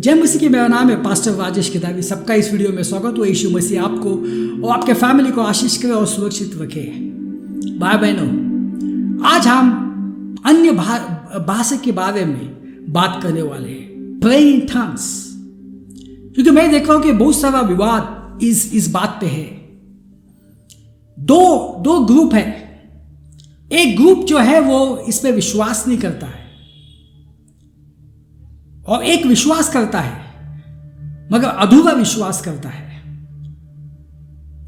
जय मसीह की, मेरा नाम है पास्टर राजेश किताबी। सबका इस वीडियो में स्वागत हो। यीशु मसीह आपको और आपके फैमिली को आशीष करे और सुरक्षित रखे। भाई बहनों, आज हम अन्य भाषा के बारे में बात करने वाले हैं, प्रेइंग इन टंग्स। क्योंकि मैं देख रहा हूं कि बहुत सारा विवाद इस बात पे है। दो ग्रुप है। एक ग्रुप जो है वो इस पे विश्वास नहीं करता है और एक विश्वास करता है मगर अधूरा विश्वास करता है।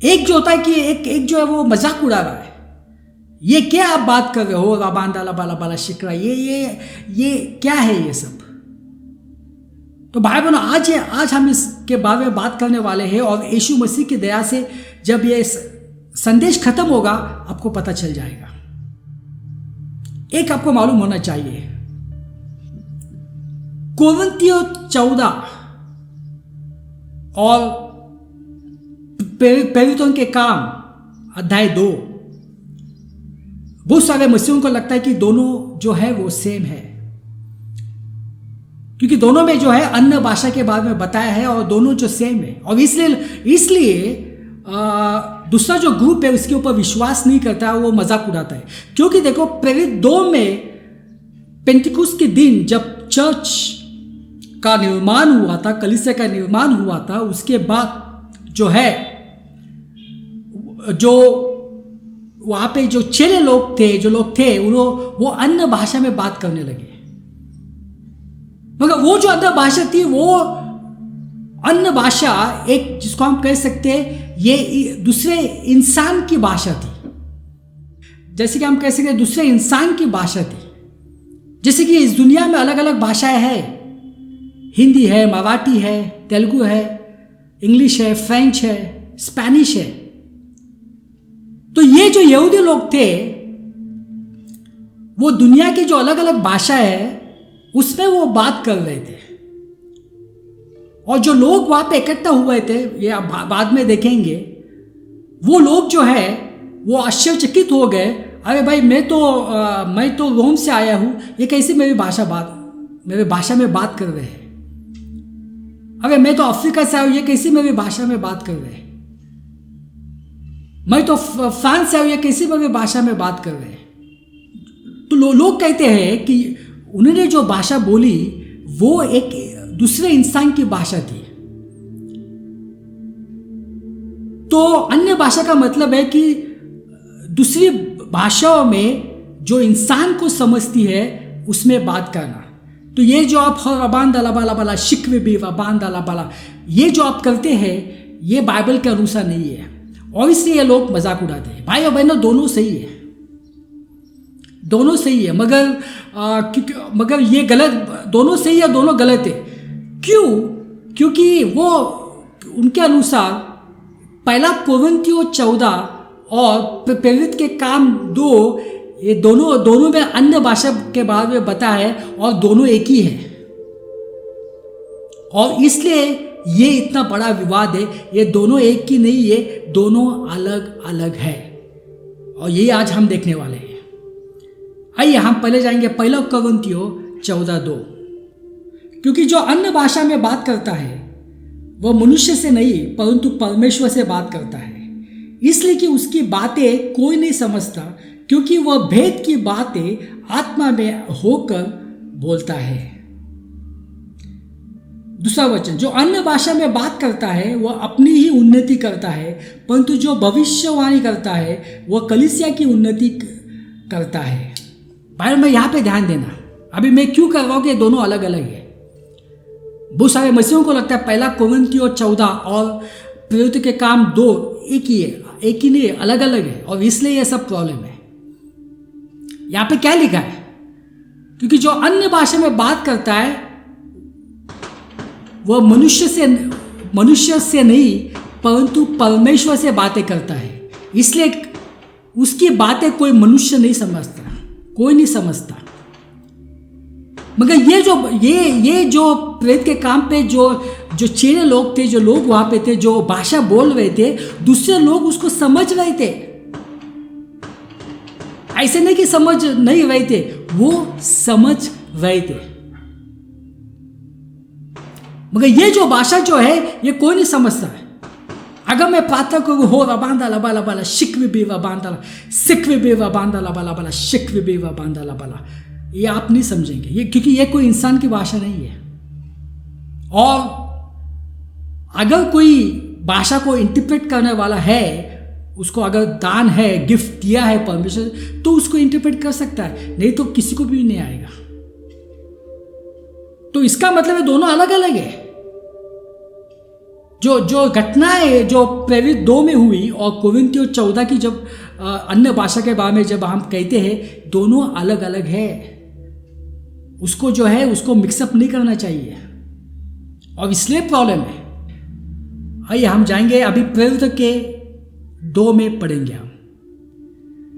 एक जो होता है कि एक जो है वो मजाक उड़ा रहा है, ये क्या आप बात कर रहे हो, राबांदा बाला बाला शिकरा, ये क्या है ये सब। तो भाई बहनों, आज हम इसके बारे में बात करने वाले हैं और यीशु मसीह की दया से जब ये संदेश खत्म होगा आपको पता चल जाएगा। एक आपको मालूम होना चाहिए, कोरिन्थियों 14 और प्रेरितों के काम अध्याय 2, बहुत सारे मसीहों को लगता है कि दोनों जो है वो सेम है, क्योंकि दोनों में जो है अन्य भाषा के बारे में बताया है और दोनों जो सेम है। और इसलिए दूसरा जो ग्रुप है उसके ऊपर विश्वास नहीं करता है, वो मजाक उड़ाता है। क्योंकि देखो, प्रेरित 2 में पेंटिकुस्त के दिन जब चर्च का निर्माण हुआ था, कलीसिया का निर्माण हुआ था, उसके बाद जो है जो वहां पे जो चेले लोग थे वो अन्य भाषा में बात करने लगे। मगर वो जो अन्य भाषा थी, वो अन्य भाषा एक जिसको हम कह सकते हैं ये दूसरे इंसान की भाषा थी। जैसे कि हम कह सकते हैं दूसरे इंसान की भाषा थी। जैसे कि इस दुनिया में अलग अलग भाषाएं हैं, हिंदी है, मराठी है, तेलुगु है, इंग्लिश है, फ्रेंच है, स्पेनिश है। तो ये जो यहूदी लोग थे वो दुनिया की जो अलग अलग भाषा है उसमें वो बात कर रहे थे। और जो लोग वहां पे इकट्ठा हुए थे, ये आप बाद में देखेंगे, वो लोग जो है वो आश्चर्यचकित हो गए। अरे भाई, मैं तो रोम से आया हूं, ये कैसे मेरी भाषा में बात कर रहे हैं। अरे मैं तो अफ्रीका से आया हूं, ये कैसे मेरी भाषा में बात कर रहे हैं। मैं तो फ्रांस से आया हूं, ये कैसे मेरी भाषा में बात कर रहे हैं। तो लोग कहते हैं कि उन्होंने जो भाषा बोली वो एक दूसरे इंसान की भाषा थी। तो अन्य भाषा का मतलब है कि दूसरी भाषाओं में जो इंसान को समझती है उसमें बात करना। तो ये जो आप रबांदा बाला शिकवे भी रबांदा बाला, ये जो आप करते हैं ये बाइबल के अनुसार नहीं है और इसलिए ये लोग मजाक उड़ाते हैं। भाई और बहनों, दोनों सही है मगर ये गलत, दोनों सही है, दोनों गलत है। क्यों? क्योंकि वो उनके अनुसार पहला कोरिन्थियों 14 और प्रेरित के काम 2, ये दोनों में अन्य भाषा के बारे में बता है और दोनों एक ही है। और इसलिए ये इतना बड़ा विवाद है। ये दोनों एक ही नहीं है, दोनों अलग अलग है और ये आज हम देखने वाले हैं। आइए हम पहले जाएंगे पहला कोरिन्थियों 14:2। क्योंकि जो अन्य भाषा में बात करता है वह मनुष्य से नहीं परंतु परमेश्वर से बात करता है, इसलिए कि उसकी बातें कोई नहीं समझता, क्योंकि वह भेद की बातें आत्मा में होकर बोलता है। दूसरा वचन, जो अन्य भाषा में बात करता है वह अपनी ही उन्नति करता है, परंतु जो भविष्यवाणी करता है वह कलीसिया की उन्नति करता है। भाई मैं यहाँ पे ध्यान देना, अभी मैं क्यों कर रहा हूँ कि दोनों अलग अलग है। बहुत सारे मसीहों को लगता है पहला कोरिन्थियों 14 और प्रेरितों के काम 2 एक ही है, एक ही नहीं, अलग अलग है और इसलिए यह सब प्रॉब्लम है। यहाँ पे क्या लिखा है? क्योंकि जो अन्य भाषा में बात करता है वह मनुष्य से नहीं परंतु परमेश्वर से बातें करता है, इसलिए उसकी बातें कोई मनुष्य नहीं समझता, कोई नहीं समझता। मगर ये जो प्रेरित के काम पे जो चेले लोग थे, जो लोग वहां पे थे, जो भाषा बोल रहे थे, दूसरे लोग उसको समझ रहे थे। ऐसे नहीं कि समझ नहीं रहे थे, वो समझ रहे थे। मगर ये जो भाषा जो है ये कोई नहीं समझता है। अगर मैं प्रार्थना करूँ हो रबांदा लबा लबाला शिकवी बेवा बांदा सिकवी बेवा बांदा लबा लबाला शिकवी बेवा बांदा लबाला, ये आप नहीं समझेंगे ये, क्योंकि ये कोई इंसान की भाषा नहीं है। और अगर कोई भाषा को इंटरप्रेट करने वाला है, उसको अगर दान है, गिफ्ट दिया है परमेश्वर, तो उसको इंटरप्रेट कर सकता है, नहीं तो किसी को भी नहीं आएगा। तो इसका मतलब है दोनों अलग अलग है। जो घटनाएं जो प्रेरित 2 में हुई और कोरिन्थियों 14 की जब अन्य भाषा के बारे में जब हम कहते हैं, दोनों अलग अलग है। उसको जो है उसको मिक्सअप नहीं करना चाहिए और इसलिए प्रॉब्लम है। आइए हम जाएंगे अभी प्रेरित के 2 में पढ़ेंगे हम।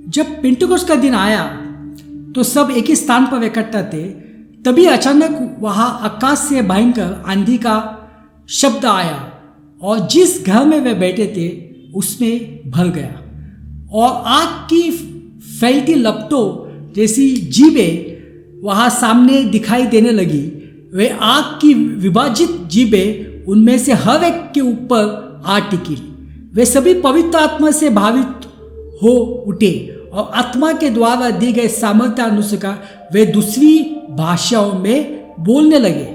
जब पेंटेकोस्त का दिन आया तो सब एक ही स्थान पर इकट्ठा थे। तभी अचानक वहां आकाश से भयंकर आंधी का शब्द आया और जिस घर में वे बैठे थे उसमें भर गया, और आग की फैलती लपटों जैसी जीभें वहां सामने दिखाई देने लगी। वे आग की विभाजित जीभें उनमें से हर एक के ऊपर आ टिकी। वे सभी पवित्र आत्मा से भावित हो उठे और आत्मा के द्वारा दी गए सामर्थ्य अनुसार वे दूसरी भाषाओं में बोलने लगे।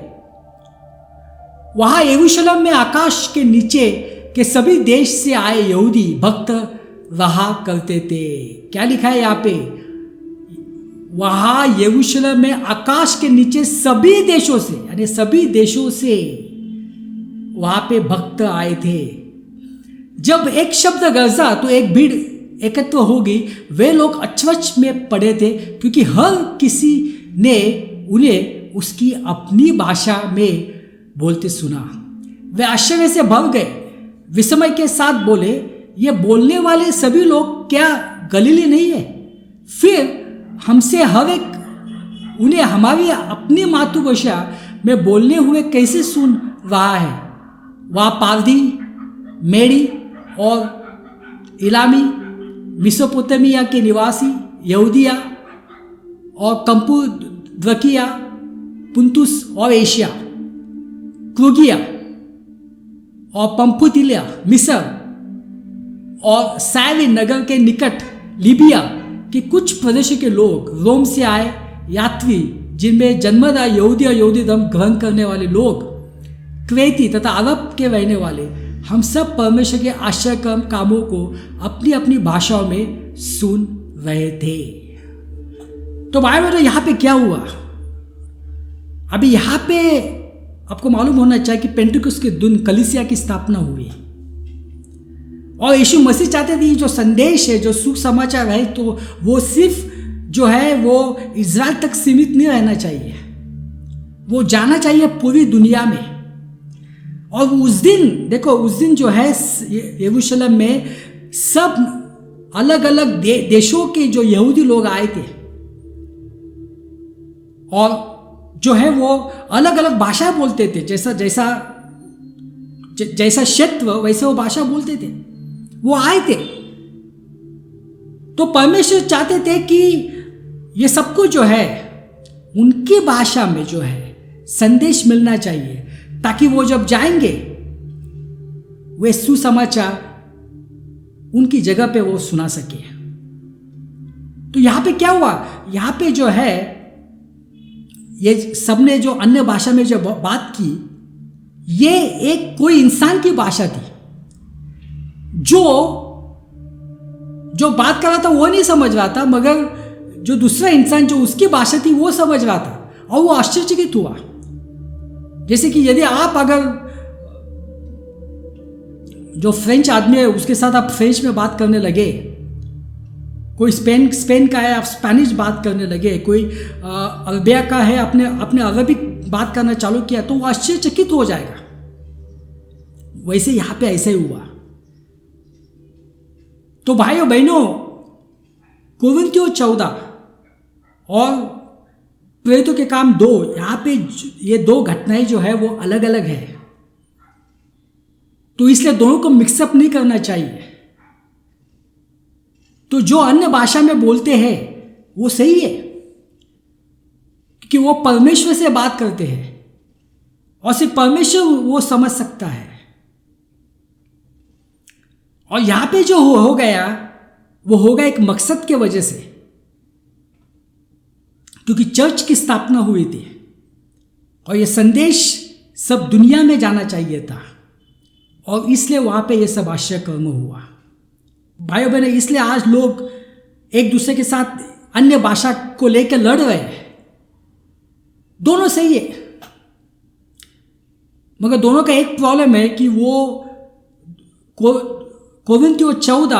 वहां यरूशलेम में आकाश के नीचे के सभी देश से आए यहूदी भक्त रहा करते थे। क्या लिखा है यहाँ पे? वहां यरूशलेम में आकाश के नीचे सभी देशों से, यानी सभी देशों से वहां पे भक्त आए थे। जब एक शब्द गरजा तो एक भीड़ एकत्र हो गई। वे लोग अचरज में पड़े थे क्योंकि हर किसी ने उन्हें उसकी अपनी भाषा में बोलते सुना। वे आश्चर्य से भर गए, विस्मय के साथ बोले, ये बोलने वाले सभी लोग क्या गलीली नहीं है? फिर हमसे हर एक उन्हें हमारी अपनी मातृभाषा में बोलने हुए कैसे सुन रहा है? वहाँ पारधी, मेरी और इलामी, मिसोपोटामिया के निवासी, यहूदिया और कम्पुद्रकिया, पुंतुस और एशिया, क्रूगिया और पंफुतिलिया, मिस्र और साइरिन नगर के निकट लीबिया के कुछ प्रदेश के लोग, रोम से आए यात्री जिनमें जन्मदा यहूदी और यहूदी धर्म ग्रहण करने वाले लोग, क्रेती तथा अरब के रहने वाले, हम सब परमेश्वर के आश्चर्यकर्म कामों को अपनी अपनी भाषाओं में सुन रहे थे। तो भाई बहनों, यहाँ पे क्या हुआ? अभी यहाँ पे आपको मालूम होना चाहिए कि पेंटेकोस्त के दिन कलीसिया की स्थापना हुई और यीशु मसीह चाहते थे जो संदेश है, जो सुसमाचार है, तो वो सिर्फ जो है वो इज़राइल तक सीमित नहीं रहना चाहिए, वो जाना चाहिए पूरी दुनिया में। और उस दिन देखो, उस दिन जो है यरूशलेम में सब अलग अलग देशों के जो यहूदी लोग आए थे और जो है वो अलग अलग भाषा बोलते थे। जैसा क्षेत्र वैसे वो भाषा बोलते थे, वो आए थे। तो परमेश्वर चाहते थे कि ये सबको जो है उनकी भाषा में जो है संदेश मिलना चाहिए, ताकि वो जब जाएंगे वे सुसमाचार उनकी जगह पे वो सुना सके। तो यहां पे क्या हुआ? यहां पे जो है ये सबने जो अन्य भाषा में जो बात की, ये एक कोई इंसान की भाषा थी। जो बात कर रहा था वो नहीं समझ रहा था, मगर जो दूसरा इंसान जो उसकी भाषा थी वो समझ रहा था और वो आश्चर्यचकित हुआ। जैसे कि यदि आप अगर जो फ्रेंच आदमी है उसके साथ आप फ्रेंच में बात करने लगे, कोई स्पेन का है आप स्पेनिश बात करने लगे, कोई अरबिया का है अपने अरबिक बात करना चालू किया, तो वो आश्चर्यचकित हो जाएगा। वैसे यहाँ पे ऐसे ही हुआ। तो भाइयों बहनों, कोरिन्थियों 14 और प्रेरितों के काम 2, यहाँ पे ये 2 घटनाएं जो है वो अलग अलग है, तो इसलिए दोनों को मिक्सअप नहीं करना चाहिए। तो जो अन्य भाषा में बोलते हैं वो सही है, क्योंकि वो परमेश्वर से बात करते हैं, और सिर्फ परमेश्वर वो समझ सकता है। और यहां पे जो हो गया वो होगा एक मकसद के वजह से, क्योंकि चर्च की स्थापना हुई थी और ये संदेश सब दुनिया में जाना चाहिए था, और इसलिए वहां पे ये सब आश्चर्य कर्म हुआ। भाइयों बहनों, इसलिए आज लोग एक दूसरे के साथ अन्य भाषा को लेकर लड़ रहे हैं। दोनों सही है, मगर दोनों का एक प्रॉब्लम है कि वो कोरिन्थियों 14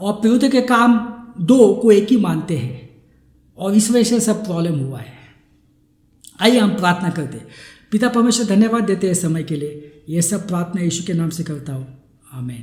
और प्रेरितों के काम 2 को एक ही मानते हैं, और इस वजह से सब प्रॉब्लम हुआ है। आइए हम प्रार्थना करते हैं। पिता परमेश्वर, धन्यवाद देते हैं समय के लिए। ये सब प्रार्थना यीशु के नाम से करता हूँ, आमीन।